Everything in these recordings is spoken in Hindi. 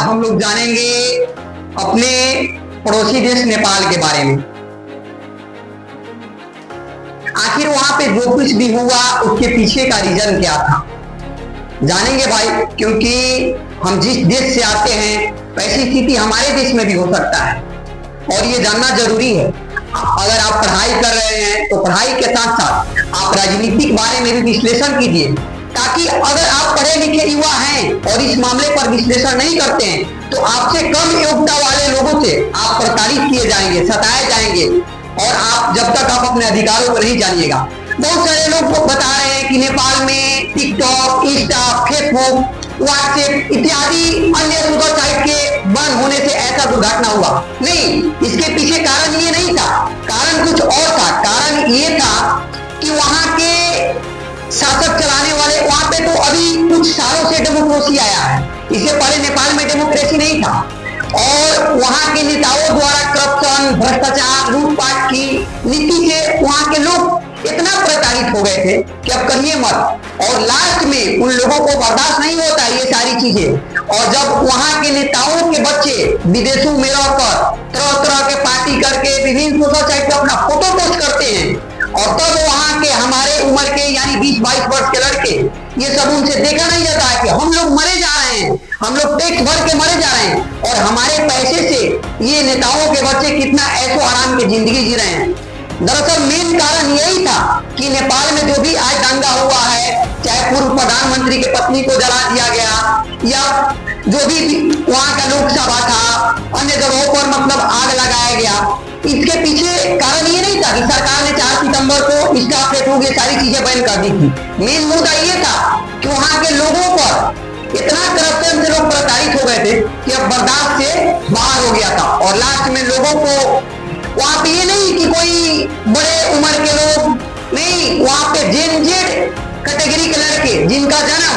हम लोग जानेंगे अपने पड़ोसी देश नेपाल के बारे में। आखिर वहां पे जो कुछ भी हुआ उसके पीछे का रीजन क्या था, जानेंगे भाई। क्योंकि हम जिस देश से आते हैं वैसी स्थिति हमारे देश में भी हो सकता है और ये जानना जरूरी है। अगर आप पढ़ाई कर रहे हैं तो पढ़ाई के साथ साथ आप राजनीतिक बारे में भी विश्लेषण कीजिए, ताकि अगर आप पढ़े लिखे युवा हैं और इस मामले पर विश्लेषण नहीं करते हैं तो आपसे कम योग्यता वाले लोगों से आप प्रताड़ित किए जाएंगे, सताए जाएंगे और आप जब तक आप अपने अधिकारों को नहीं जानिएगा। बहुत सारे लोग को बता रहे हैं कि नेपाल में टिकटॉक, इंस्टा, फेसबुक, व्हाट्सएप इत्यादि अन्य सोशल साइट के बंद होने से ऐसा दुर्घटना हुआ। नहीं, इसके पीछे कारण ये नहीं था, कारण कुछ और था। कारण ये था कि वहां के शासक चलाने वाले, वहां पे तो अभी कुछ सालों से डेमोक्रेसी आया है, इससे पहले नेपाल में डेमोक्रेसी नहीं था और वहां के नेताओं द्वारा करप्शन, भ्रष्टाचार, लूटपाट की नीति से वहां के लोग इतना प्रताड़ित हो गए थे कि अब कहिए मत। और लास्ट में उन लोगों को बर्दाश्त नहीं होता ये सारी चीजें, और जब वहां के नेताओं के बच्चे विदेशों में रहकर तरह तरह के पार्टी करके विभिन्न सोशल साइट पे अपना फोटो पोस्ट करते हैं और तब वहां के हमारे उम्र के यानी 20-22 वर्ष के लड़के ये सब उनसे देखा नहीं जाता है कि हम लोग मरे जा रहे हैं, हम लोग टैक्स भर के मरे जा रहे हैं और हमारे पैसे से ये नेताओं के बच्चे कितना ऐशो आराम की जिंदगी जी रहे हैं। दरअसल मेन कारण यही था कि नेपाल में जो भी आज दंगा हुआ है, चाहे पूर्व प्रधानमंत्री की पत्नी को जला दिया गया या जो भी वहां का लोकसभा था, अन्य जगहों पर मतलब आग लगाया गया, इसके पीछे कारण ये नहीं था कि सरकार ने 4 सितंबर को इंस्टा, फेसबुक ये सारी चीजें बैन कर दी थी। मेन मुद्दा ये था कि वहां के लोगों पर इतना करप्शन से लोग प्रताड़ित हो गए थे कि अब बर्दाश्त से बाहर हो गया था और लास्ट में लोगों को वहां पे ये नहीं कि कोई बड़े उम्र के लोग नहीं, वहां पे जेन जेड कैटेगरी के लड़के जिनका जन्म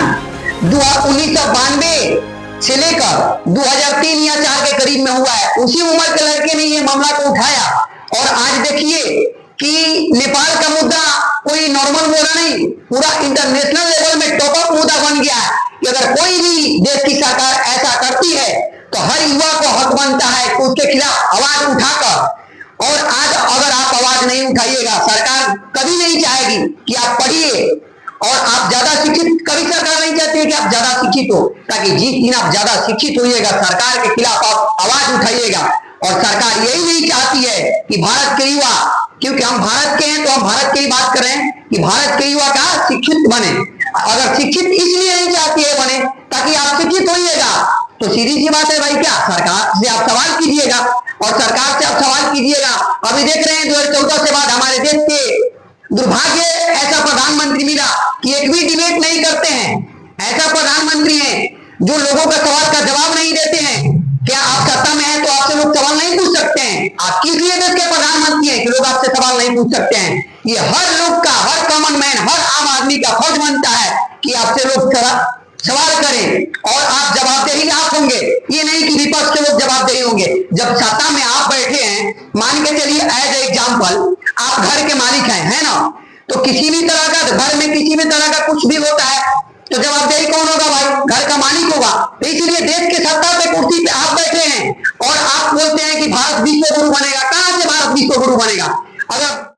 1992 से लेकर 2003 या 2004 के करीब में हुआ है, उसी उम्र के लड़के ने ये मामला को उठाया और आज देखिए कि नेपाल का मुद्दा कोई नॉर्मल मुद्दा नहीं, पूरा इंटरनेशनल लेवल में टॉप अप मुद्दा बन गया है कि अगर कोई भी देश की सरकार ऐसा करती है तो हर युवा को हक बनता है कि उसके खिलाफ आवाज उठाकर। और आज अगर आप आवाज नहीं उठाइएगा, सरकार कभी नहीं चाहेगी कि आप पढ़िए और आप ज्यादा शिक्षित, कभी सरकार नहीं चाहती है कि आप ज्यादा शिक्षित हो, ताकि जिस दिन आप ज्यादा शिक्षित होइएगा सरकार के खिलाफ आप आवाज उठाइएगा। और सरकार यही नहीं चाहती है कि भारत के युवा, क्योंकि हम भारत के हैं तो हम भारत की बात कर रहे हैं कि भारत के युवा का शिक्षित बने। अगर शिक्षित इसलिए नहीं चाहती है बने ताकि आप शिक्षित होइएगा, तो सीधी सी बात है भाई, क्या सरकार से आप सवाल कीजिएगा और सरकार से आप सवाल कीजिएगा। अभी देख रहे हैं 2014 से बाद हमारे देश के दुर्भाग्य ऐसा प्रधानमंत्री मिला कि एक भी डिबेट नहीं करते हैं। ऐसा प्रधानमंत्री है जो लोगों का सवाल का जवाब नहीं देते हैं। क्या आप सत्ता में हैं तो आपसे लोग सवाल नहीं पूछ सकते हैं? आप किस लिए देश के प्रधानमंत्री हैं कि लोग आपसे सवाल नहीं पूछ सकते हैं? ये हर लोग का, हर कॉमन मैन, हर आम आदमी का फर्ज बनता है कि आपसे लोग सवाल करें और आप जवाबदेही आप होंगे। ये नहीं कि विपक्ष के लोग जवाबदेही होंगे। जब सत्ता में आप बैठे हैं, मान के चलिए एज एग्जाम्पल आप घर के मालिक हैं, है ना, तो किसी भी तरह का घर में किसी भी तरह का कुछ भी होता है तो जवाबदेही कौन होगा भाई? घर का मालिक होगा। तो इसलिए देश के सत्ता पे कुर्सी पे आप बैठे हैं और आप बोलते हैं कि भारत विश्व गुरु बनेगा। कहां से भारत विश्व गुरु बनेगा? अगर